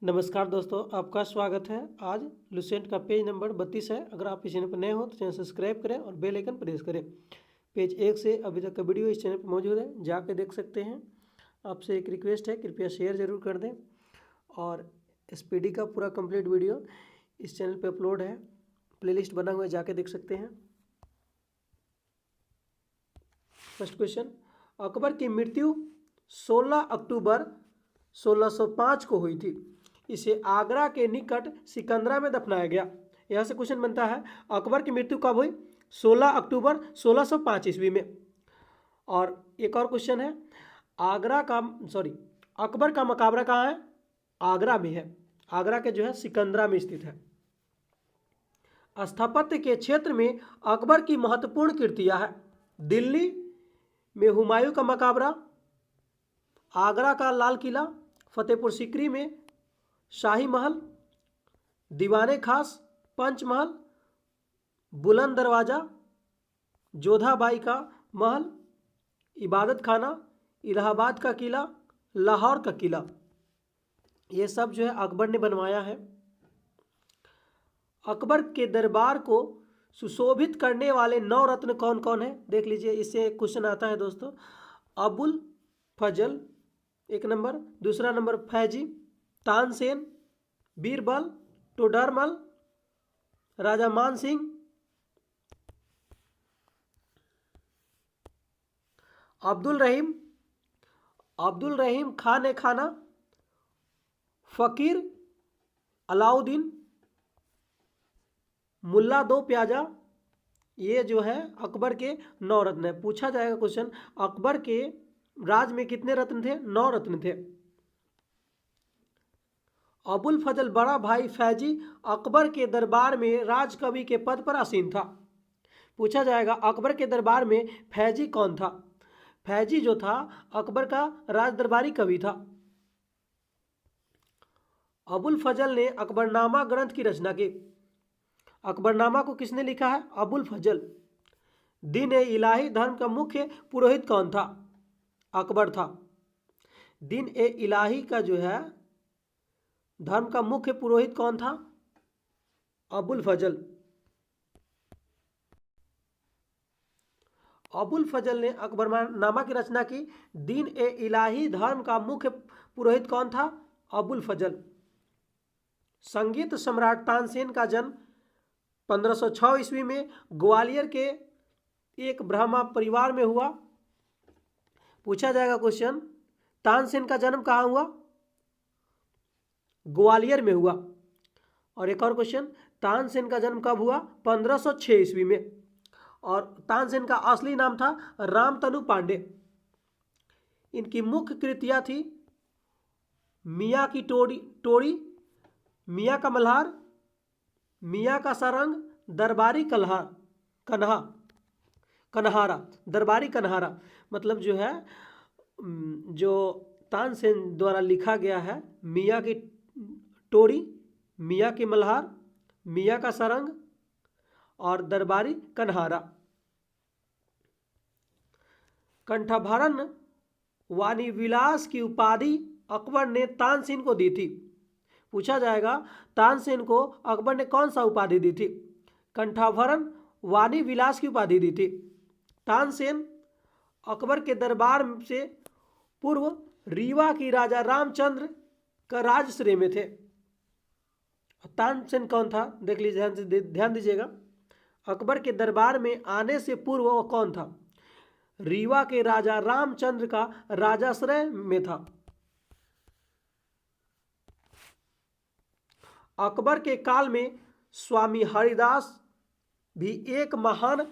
नमस्कार दोस्तों, आपका स्वागत है। आज लुसेंट का पेज नंबर 32 है। अगर आप इस चैनल पर नए हो तो चैनल सब्सक्राइब करें और बेल आइकन प्रेस करें। पेज 1 से अभी तक का वीडियो इस चैनल पर मौजूद है, जाके देख सकते हैं। आपसे एक रिक्वेस्ट है, कृपया शेयर जरूर कर दें। और एसपीडी का पूरा कंप्लीट वीडियो इस चैनल पर अपलोड है, प्लेलिस्ट बना हुआ है, जाके देख सकते हैं। फर्स्ट क्वेश्चन, अकबर की मृत्यु 16 अक्टूबर 1605 को हुई थी। इसे आगरा के निकट सिकंदरा में दफनाया गया। यहाँ से क्वेश्चन बनता है, अकबर की मृत्यु कब हुई? 16 अक्टूबर 1605 ईस्वी में। और एक और क्वेश्चन है, अकबर का मकबरा कहाँ है? आगरा में है। आगरा के जो है सिकंदरा में स्थित है। स्थापत्य के क्षेत्र में अकबर की महत्वपूर्ण कृतियां है। दिल्ली में हुमायूं का मकबरा, आगरा का लाल किला, फतेहपुर सीकरी में शाही महल, दीवाने खास, पंचमहल, बुलंद दरवाज़ा, जोधाबाई का महल, इबादत खाना, इलाहाबाद का किला, लाहौर का किला, ये सब जो है अकबर ने बनवाया है। अकबर के दरबार को सुशोभित करने वाले 9 रत्न कौन कौन है? देख लीजिए, इससे एक क्वेश्चन आता है दोस्तों। अबुल फजल एक नंबर, दूसरा नंबर फैजी, तानसेन, बीरबल, टोडरमल, राजा मान सिंह, अब्दुल रहीम खान ए खाना, फकीर, अलाउद्दीन, मुल्ला दो प्याजा। ये जो है अकबर के 9 रत्न है। पूछा जाएगा क्वेश्चन, अकबर के राज में कितने रत्न थे? 9 रत्न थे। अबुल फजल बड़ा भाई फैजी अकबर के दरबार में राजकवि के पद पर आसीन था। पूछा जाएगा, अकबर के दरबार में फैजी कौन था? फैजी जो था अकबर का राज दरबारी कवि था। अबुल फजल ने अकबरनामा ग्रंथ की रचना की। अकबरनामा को किसने लिखा है? अबुल फजल। दीन ए इलाही धर्म का मुख्य पुरोहित कौन था? अकबर था। दीन ए इलाही का जो है धर्म का मुख्य पुरोहित कौन था? अबुल फजल। अबुल फजल ने अकबरनामा की रचना की। दीन ए इलाही धर्म का मुख्य पुरोहित कौन था? अबुल फजल। संगीत सम्राट तानसेन का जन्म 1506 ईस्वी में ग्वालियर के एक ब्राह्मण परिवार में हुआ। पूछा जाएगा क्वेश्चन, तानसेन का जन्म कहाँ हुआ? ग्वालियर में हुआ। और एक और क्वेश्चन, तानसेन का जन्म कब हुआ? 1506 ईस्वी में। और तानसेन का असली नाम था रामतनु पांडे। इनकी मुख्य कृतियां थी मियाँ की टोड़ी, मियाँ का मल्हार, मियाँ का सारंग, दरबारी कन्हारा। दरबारी कन्हारा मतलब जो है जो तानसेन द्वारा लिखा गया है, मियाँ की टोड़ी, मियाँ की मल्हार, मियाँ का सारंग और दरबारी कन्हारा। कंठभरण वाणी विलास की उपाधि अकबर ने तानसेन को दी थी। पूछा जाएगा, तानसेन को अकबर ने कौन सा उपाधि दी थी? कंठाभरण वाणी विलास की उपाधि दी थी। तानसेन अकबर के दरबार से पूर्व रीवा की राजा रामचंद्र का राजश्रेय में थे। तानसेन कौन था? देख लीजिए, ध्यान दीजिएगा। अकबर के दरबार में आने से पूर्व वो कौन था? रीवा के राजा रामचंद्र का राजाश्रय में था। अकबर के काल में स्वामी हरिदास भी एक महान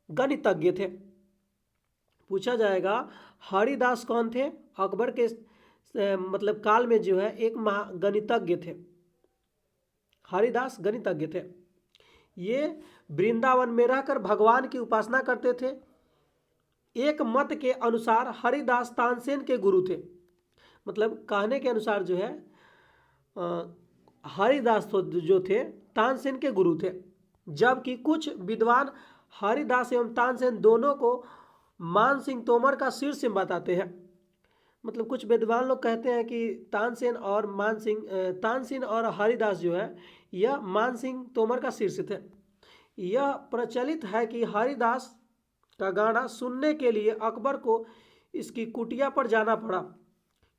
गणितज्ञ थे। पूछा जाएगा, हरिदास कौन थे? अकबर के मतलब काल में जो है एक गणितज्ञ थे। हरिदास गणितज्ञ थे। ये वृंदावन में रहकर भगवान की उपासना करते थे। एक मत के अनुसार हरिदास तानसेन के गुरु थे। मतलब कहने के अनुसार जो है हरिदास जो थे तानसेन के गुरु थे। जबकि कुछ विद्वान हरिदास एवं तानसेन दोनों को मान सिंह तोमर का शीर्ष बताते हैं। मतलब कुछ विद्वान लोग कहते हैं कि तानसेन और हरिदास जो है यह मानसिंह तोमर का शिष्य थे। यह प्रचलित है कि हरिदास का गाना सुनने के लिए अकबर को इसकी कुटिया पर जाना पड़ा,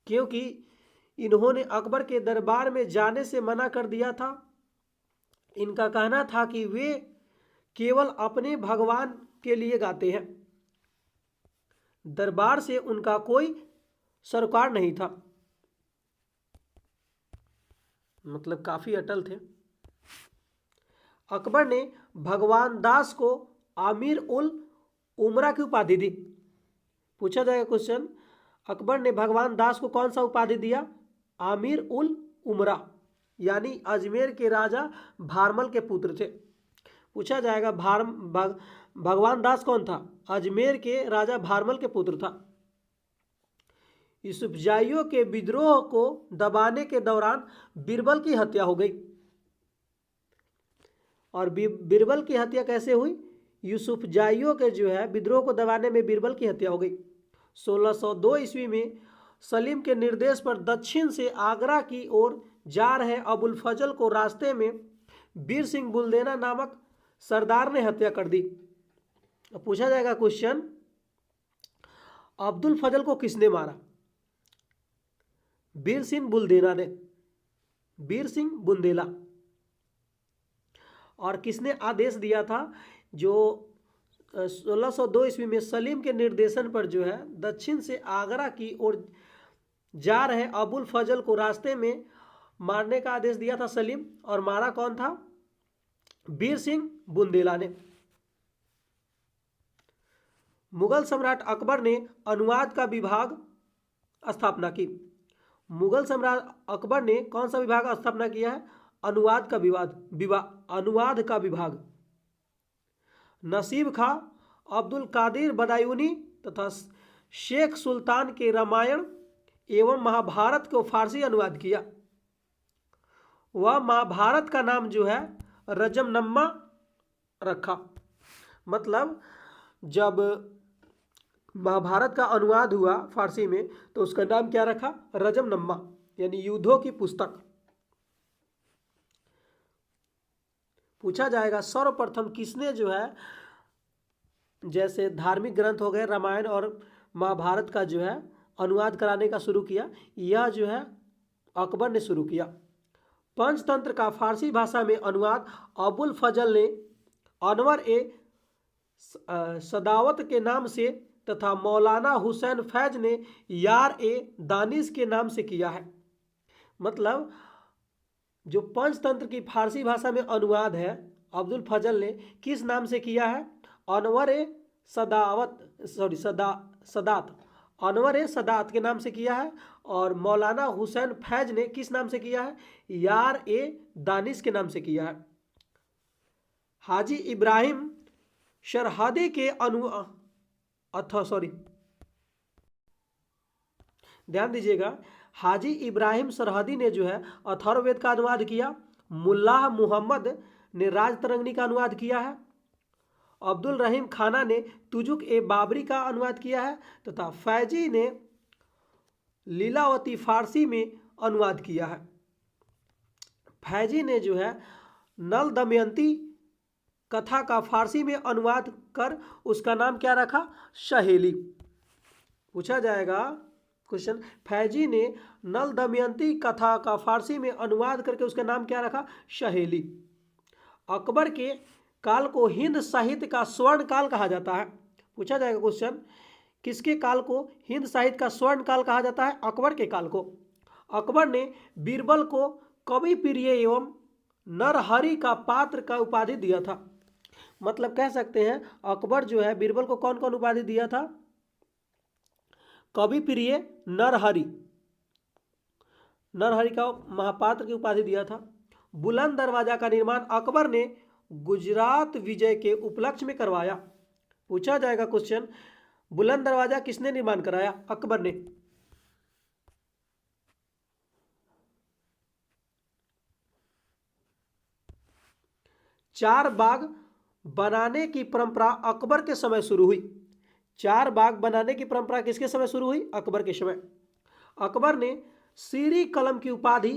क्योंकि इन्होंने अकबर के दरबार में जाने से मना कर दिया था। इनका कहना था कि वे केवल अपने भगवान के लिए गाते हैं, दरबार से उनका कोई सरोकार नहीं था। मतलब काफी अटल थे। अकबर ने भगवान दास को आमिर उल उमरा की उपाधि दी। पूछा जाएगा क्वेश्चन, अकबर ने भगवान दास को कौन सा उपाधि दिया? आमिर उल उमरा, यानी अजमेर के राजा भारमल के पुत्र थे। पूछा जाएगा भगवान दास कौन था? अजमेर के राजा भारमल के पुत्र था। यूसुफजाइयों के विद्रोह को दबाने के दौरान बीरबल की हत्या हो गई। और बीरबल की हत्या कैसे हुई? यूसुफजाइयों के जो है विद्रोह को दबाने में बीरबल की हत्या हो गई। 1602 ईस्वी में सलीम के निर्देश पर दक्षिण से आगरा की ओर जा रहे अबुल फजल को रास्ते में वीर सिंह बुलदेना नामक सरदार ने हत्या कर दी। पूछा जाएगा क्वेश्चन, अब्दुल फजल को किसने मारा? वीर सिंह बुलदेना ने, वीर सिंह बुंदेला। और किसने आदेश दिया था? जो 1602 ईस्वी में सलीम के निर्देशन पर जो है दक्षिण से आगरा की ओर जा रहे अबुल फजल को रास्ते में मारने का आदेश दिया था सलीम, और मारा कौन था? वीर सिंह बुंदेला ने। मुगल सम्राट अकबर ने अनुवाद का विभाग स्थापना की। मुगल सम्राट अकबर ने कौन सा विभाग स्थापना किया है? अनुवाद का विभाग। नसीब खां, अब्दुल कादिर बदायूनी तथा शेख सुल्तान के रामायण एवं महाभारत को फारसी अनुवाद किया। वह महाभारत का नाम जो है रजमनम्मा रखा। मतलब जब महाभारत का अनुवाद हुआ फारसी में तो उसका नाम क्या रखा? रजमनम्मा, यानी युद्धों की पुस्तक। पूछा जाएगा सर्वप्रथम किसने जो है, जैसे धार्मिक ग्रंथ हो गए रामायण और महाभारत का जो है अनुवाद कराने का शुरू किया? यह जो है अकबर ने शुरू किया। पंचतंत्र का फारसी भाषा में अनुवाद अबुल फजल ने अनवर ए सदावत के नाम से तथा मौलाना हुसैन फैज ने यार ए दानिश के नाम से किया है। मतलब जो पंचतंत्र की फारसी भाषा में अनुवाद है अब्दुल फजल ने किस नाम से किया है? अनवर ए सदात, अनवर ए सदात के नाम से किया है। और मौलाना हुसैन फैज ने किस नाम से किया है? यार ए दानिश के नाम से किया है। हाजी इब्राहिम सरहदी के ध्यान दीजिएगा, हाजी इब्राहिम सरहदी ने जो है अथर्ववेद का अनुवाद किया। मुल्लाह मुहम्मद ने राजतरंगिणी का अनुवाद किया है। अब्दुल रहीम खाना ने तुजुक ए बाबरी का अनुवाद किया है तथा फैजी ने लीलावती फारसी में अनुवाद किया है। फैजी ने जो है नल दमयंती कथा का फारसी में अनुवाद कर उसका नाम क्या रखा? सहेली। पूछा जाएगा क्वेश्चन, फैजी ने नल दमयंती कथा का फारसी में अनुवाद करके उसका नाम क्या रखा? सहेली। अकबर के काल को हिंद साहित्य का स्वर्ण काल कहा जाता है। पूछा जाएगा क्वेश्चन, किसके काल को हिंद साहित्य का स्वर्ण काल कहा जाता है? अकबर के काल को। अकबर ने बीरबल को कवि प्रिय एवं नरहरि का पात्र का उपाधि दिया था। मतलब कह सकते हैं अकबर जो है बीरबल को कौन कौन उपाधि दिया था? कवि प्रिय, नरहरि का महापात्र की उपाधि दिया था। बुलंद दरवाजा का निर्माण अकबर ने गुजरात विजय के उपलक्ष्य में करवाया। पूछा जाएगा क्वेश्चन, बुलंद दरवाजा किसने निर्माण कराया? अकबर ने। चार बाग बनाने की परंपरा अकबर के समय शुरू हुई। चार बाग बनाने की परंपरा किसके समय शुरू हुई? अकबर के समय। अकबर ने सीरी कलम की उपाधि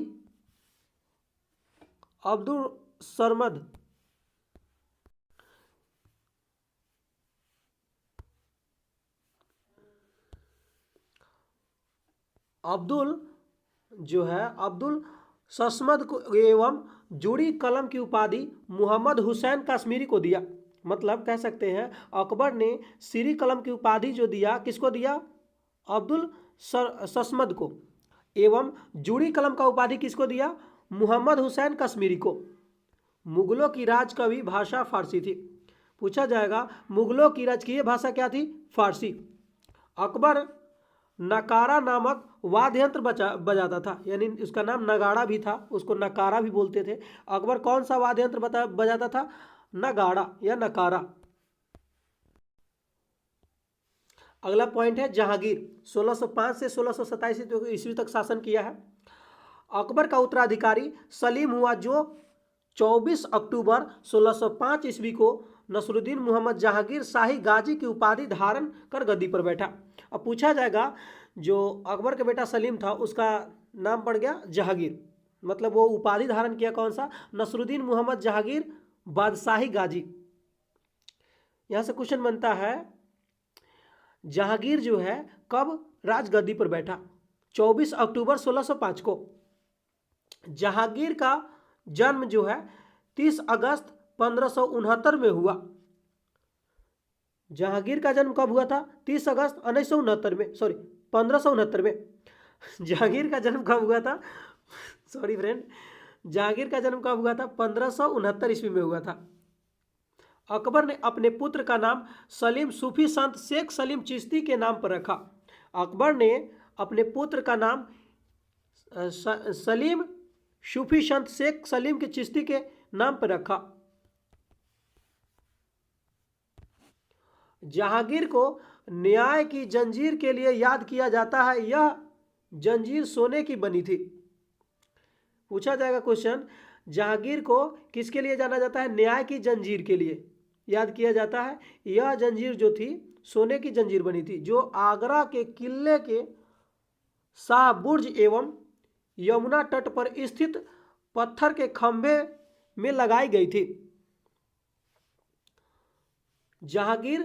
अब्दुल सरमद अब्दुल जो है अब्दुल सस्मद को एवं जुड़ी कलम की उपाधि मोहम्मद हुसैन कश्मीरी को दिया। मतलब कह सकते हैं अकबर ने सीरी कलम की उपाधि जो दिया किसको दिया, अब्दुल सस्मद को, एवं जुड़ी कलम का उपाधि किसको दिया, मोहम्मद हुसैन कश्मीरी को। मुगलों की राजकवि भाषा फारसी थी। पूछा जाएगा मुगलों की राजकीय भाषा क्या थी, फारसी। अकबर नकारा नामक वाद्य यंत्र बजाता था, यानी उसका नाम नगाड़ा भी था, उसको नकारा भी बोलते थे। अकबर कौन सा वाद्य यंत्र बजाता था, नगाड़ा या नकारा। अगला पॉइंट है जहांगीर 1605 से 1627 ईस्वी तक शासन किया है। अकबर का उत्तराधिकारी सलीम हुआ जो 24 अक्टूबर 1605 ईस्वी को नसरुद्दीन मोहम्मद जहांगीर शाही गाजी की उपाधि धारण कर गद्दी पर बैठा। अब पूछा जाएगा जो अकबर का बेटा सलीम था उसका नाम पड़ गया जहांगीर, मतलब वो उपाधि धारण किया कौन सा, नसरुद्दीन मोहम्मद जहांगीर बादशाही गाजी। यहाँ से क्वेश्चन बनता है जहांगीर जो है कब राजगद्दी पर बैठा, 24 अक्टूबर 1605 को। जहांगीर का जन्म जो है 30 अगस्त 1569 में हुआ। जहांगीर का जन्म कब हुआ था, 30 अगस्त 1969 में, सॉरी 1569 में। जहांगीर का जन्म कब हुआ था, सॉरी फ्रेंड, जहांगीर का जन्म कब हुआ था, 1569 ईस्वी में हुआ था। अकबर ने अपने पुत्र का नाम सलीम सूफी संत शेख सलीम चिश्ती के नाम पर रखा। अकबर ने अपने पुत्र का नाम सलीम सूफी संत शेख सलीम के चिश्ती के नाम पर रखा। जहांगीर को न्याय की जंजीर के लिए याद किया जाता है, यह जंजीर सोने की बनी थी। पूछा जाएगा क्वेश्चन, जहांगीर को किसके लिए जाना जाता है, न्याय की जंजीर के लिए याद किया जाता है। यह जंजीर जो थी सोने की जंजीर बनी थी, जो आगरा के किले के शाह बुर्ज एवं यमुना तट पर स्थित पत्थर के खंभे में लगाई गई थी। जहांगीर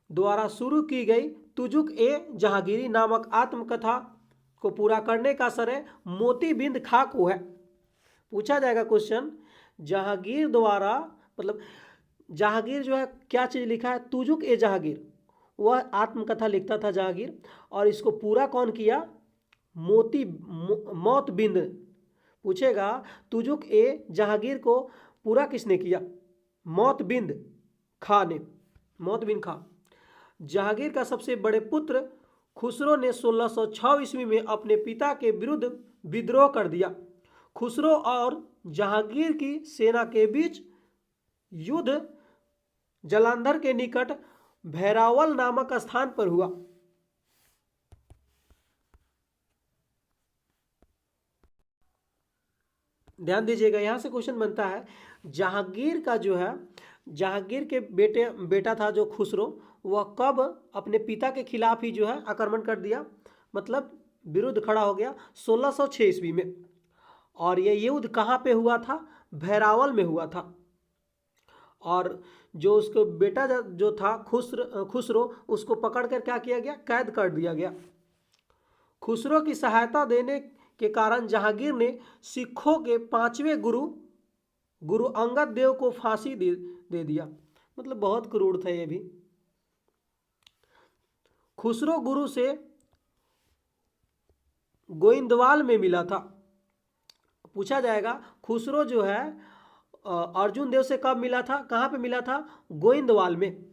द्वारा शुरू की गई तुजुक ए जहांगीरी नामक आत्मकथा को पूरा करने का श्रेय मोतीबिंद खां को है। पूछा जाएगा क्वेश्चन, जहांगीर द्वारा मतलब जहांगीर जो है क्या चीज़ लिखा है, तुजुक ए जहांगीर, वह आत्मकथा लिखता था जहांगीर, और इसको पूरा कौन किया, मौतबिंद। पूछेगा तुजुक ए जहांगीर को पूरा किसने किया, मौतबिंद खां ने, मौतबिंद खां। जहांगीर का सबसे बड़े पुत्र खुसरो ने 1606 ईस्वी में अपने पिता के विरुद्ध विद्रोह कर दिया। खुसरो और जहांगीर की सेना के बीच युद्ध जालंधर के निकट भैरावल नामक स्थान पर हुआ। ध्यान दीजिएगा, यहां से क्वेश्चन बनता है जहांगीर का जो है, जहांगीर के बेटा था जो खुसरो, वह कब अपने पिता के खिलाफ ही जो है आक्रमण कर दिया, मतलब विरुद्ध खड़ा हो गया, 1606 ईस्वी में। और ये युद्ध कहाँ पे हुआ था, भैरावल में हुआ था। और जो उसको बेटा जो था खुसरो, उसको पकड़कर क्या किया गया, कैद कर दिया गया। खुसरो की सहायता देने के कारण जहांगीर ने सिखों के 5वें गुरु अंगद देव को फांसी दे दिया। मतलब बहुत क्रूर था ये भी। खुसरो गुरु से गोइंदवाल में मिला था। पूछा जाएगा खुसरो जो है अर्जुन देव से कब मिला था, कहां पे मिला था, गोइंदवाल में।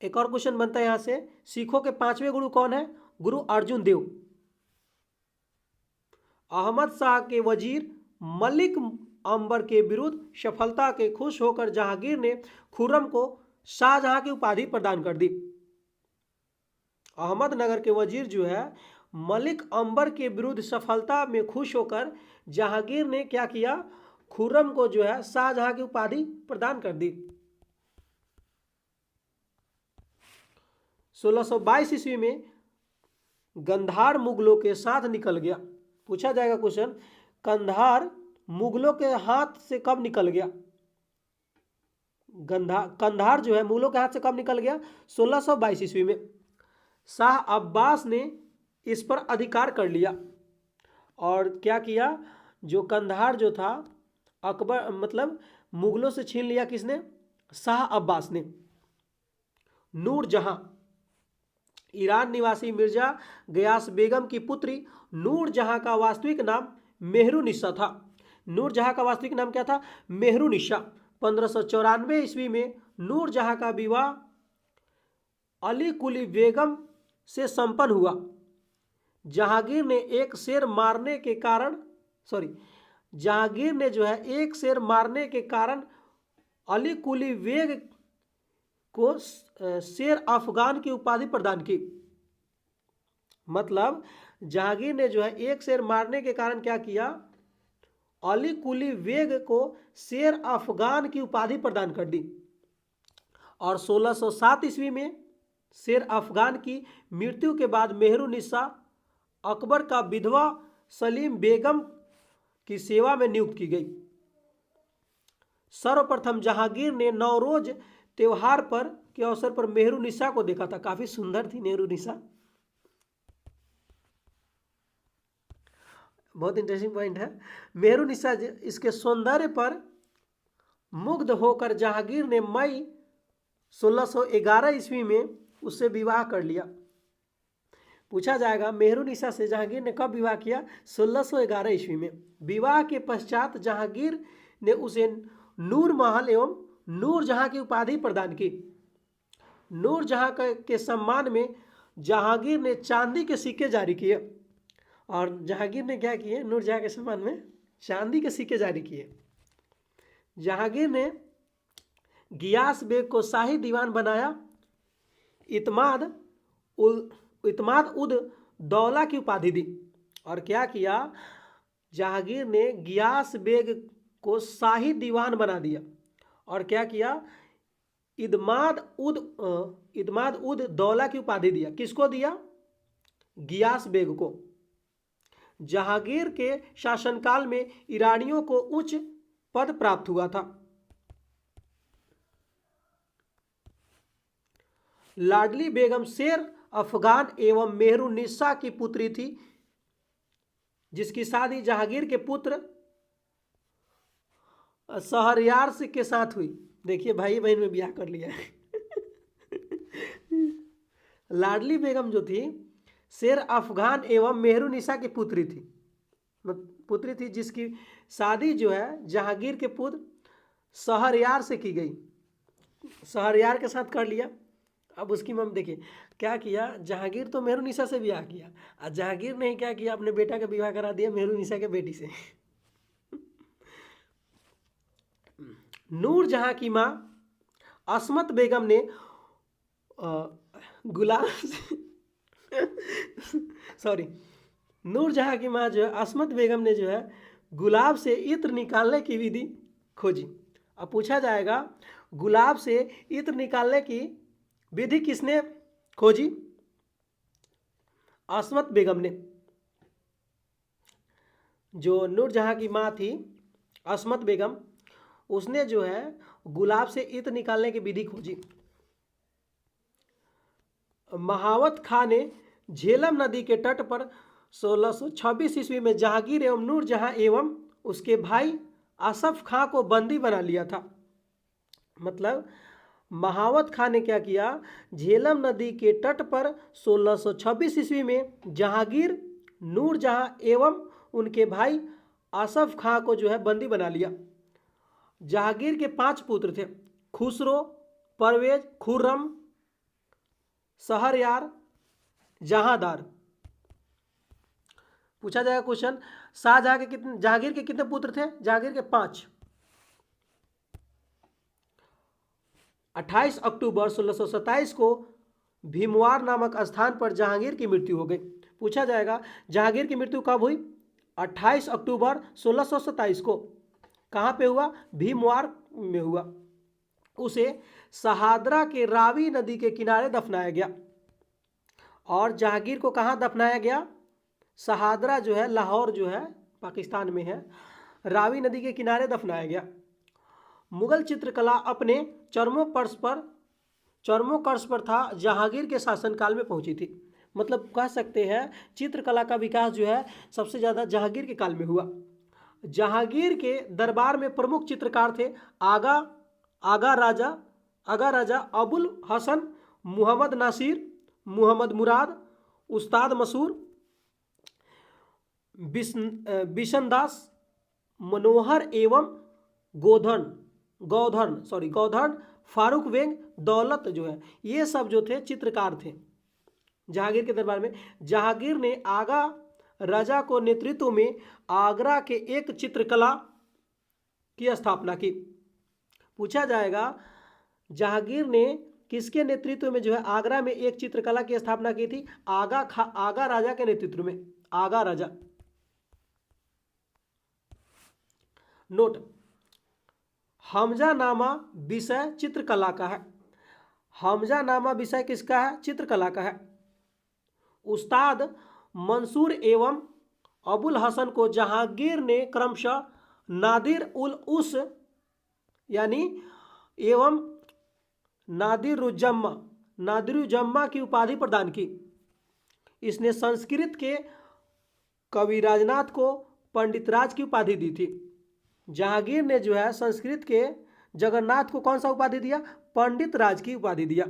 एक और क्वेश्चन बनता है यहां से, सिखों के 5वें गुरु कौन है, गुरु अर्जुन देव। अहमद शाह के वजीर मलिक अंबर के विरुद्ध सफलता के खुश होकर जहांगीर ने खुर्रम को शाहजहां की उपाधि प्रदान कर दी। अहमदनगर के वजीर जो है मलिक अंबर के विरुद्ध सफलता में खुश होकर जहांगीर ने क्या किया, खुर्रम को जो है शाहजहां की उपाधि प्रदान कर दी। 1622 ईस्वी में गंधार मुगलों के साथ निकल गया। पूछा जाएगा क्वेश्चन, कंधार मुगलों के हाथ से कब निकल गया? कंधार जो है मुगलों के हाथ से कब निकल गया? 1622 ईस्वी में। शाह अब्बास ने इस पर अधिकार कर लिया और क्या किया, जो कंधार जो था अकबर मतलब मुगलों से छीन लिया। किसने? शाह अब्बास ने। नूरजहां, ईरान निवासी मिर्जा गयास बेगम की पुत्री नूरजहां का वास्तविक नाम मेहरुनिसा था। नूरजहां का वास्तविक नाम क्या था? मेहरुनिसा। 1594 ईस्वी में नूरजहां का विवाह अली कुली बेगम से संपन्न हुआ। जहांगीर ने एक शेर मारने के कारण जहांगीर ने जो है एक शेर मारने के कारण अली कुली बेग को शेर अफगान की उपाधि प्रदान की। मतलब जहांगीर ने जो है एक शेर मारने के कारण क्या किया, अली कुली बेग को शेर अफगान की उपाधि प्रदान कर दी। और 1607 ईस्वी में शेर अफगान की मृत्यु के बाद मेहरुनिसा अकबर का विधवा सलीम बेगम की सेवा में नियुक्त की गई। सर्वप्रथम जहांगीर ने नौरोज त्योहार पर के अवसर पर मेहरुनिसा को देखा था। काफी सुंदर थी मेहरुनिसा, बहुत इंटरेस्टिंग पॉइंट है। मेहरुनिसा इसके सौंदर्य पर मुग्ध होकर जहांगीर ने मई 1611 ईस्वी में उससे विवाह कर लिया। पूछा जाएगा मेहरुनिसा से जहांगीर ने कब विवाह किया? 1611 ईस्वी में। विवाह के पश्चात जहांगीर ने उसे नूर महल एवं नूरजहां की उपाधि प्रदान की। नूरजहां के सम्मान में जहांगीर ने चांदी के सिक्के जारी किए। और जहांगीर ने क्या किए? नूरजहां के सम्मान में चांदी के सिक्के जारी किए। जहांगीर ने गियास बेग को शाही दीवान बनाया। इत्माद उद दौला की उपाधि दी। और क्या किया? जहांगीर ने गियास बेग को शाही दीवान बना दिया। और क्या किया? इत्माद उद दौला की उपाधि दिया। किसको दिया? गियास बेग को। जहांगीर के शासनकाल में ईरानियों को उच्च पद प्राप्त हुआ था। लाडली बेगम शेर अफगान एवं मेहरुनिसा की पुत्री थी, जिसकी शादी जहांगीर के पुत्र शहरयार के साथ हुई। देखिए भाई बहन में ब्याह कर लिया है। लाडली बेगम जो थी शेर अफगान एवं मेहरुनिसा की पुत्री थी, जिसकी शादी जो है जहांगीर के पुत्र शहरयार से की गई। शहरयार के साथ कर लिया। अब उसकी मम्मी देखिए क्या किया, जहांगीर तो मेहरुनिसा से ब्याह किया और जहांगीर ने क्या किया, अपने बेटा का विवाह करा दिया मेहरुनिसा के बेटी से। नूरजहां की मां असमत बेगम ने नूरजहां की मां जो है असमत बेगम ने जो है गुलाब से इत्र निकालने की विधि खोजी। अब पूछा जाएगा गुलाब से इत्र निकालने की विधि किसने खोजी? असमत बेगम ने। जो नूरजहां की मां थी असमत बेगम, उसने जो है गुलाब से इत्र निकालने की विधि खोजी। महावत खां ने झेलम नदी के तट पर 1626 ईस्वी में जहांगीर एवं नूरजहां एवं उसके भाई आसफ खां को बंदी बना लिया था। मतलब महावत खां ने क्या किया, झेलम नदी के तट पर 1626 ईस्वी में जहांगीर, नूरजहां एवं उनके भाई आसफ खां को जो है बंदी बना लिया। जहांगीर के 5 पुत्र थे, खुसरो, परवेज, खुर्रम, शहरयार, जहांदार। पूछा जाएगा क्वेश्चन, जहांगीर के कितने पुत्र थे? जहांगीर के 5। 28 अक्टूबर 1627 को भीमवार नामक स्थान पर जहांगीर की मृत्यु हो गई। पूछा जाएगा जहांगीर की मृत्यु कब हुई? 28 अक्टूबर 1627 को। कहाँ पे हुआ? भीमवार में हुआ। उसे शहादरा के रावी नदी के किनारे दफनाया गया। और जहांगीर को कहाँ दफनाया गया? शहादरा जो है, लाहौर जो है पाकिस्तान में है, रावी नदी के किनारे दफनाया गया। मुगल चित्रकला अपने चरमोकर्ष पर था जहांगीर के शासनकाल में पहुंची थी। मतलब कह सकते हैं चित्रकला का विकास जो है सबसे ज़्यादा जहांगीर के काल में हुआ। जहांगीर के दरबार में प्रमुख चित्रकार थे आगा राजा अबुल हसन, मोहम्मद नासिर, मोहम्मद मुराद, उस्ताद मसूर, बिशनदास, मनोहर एवं गौधर्न, फारूक बेग, दौलत जो है, ये सब जो थे चित्रकार थे जहांगीर के दरबार में। जहांगीर ने आगा राजा को नेतृत्व में आगरा के एक चित्रकला की स्थापना की। पूछा जाएगा जहांगीर ने किसके नेतृत्व में जो है आगरा में एक चित्रकला की स्थापना की थी? आगा राजा के नेतृत्व में, आगा राजा। नोट, हमजानामा विषय चित्रकला का है। हमजानामा विषय किसका है? चित्रकला का है। उस्ताद मंसूर एवं अबुल हसन को जहांगीर ने क्रमशः नादिर उल उस यानी एवं नादिरुज्जम्मा की उपाधि प्रदान की। इसने संस्कृत के कविराजनाथ को पंडितराज की उपाधि दी थी। जहांगीर ने जो है संस्कृत के जगन्नाथ को कौन सा उपाधि दिया? पंडित राज की उपाधि दिया।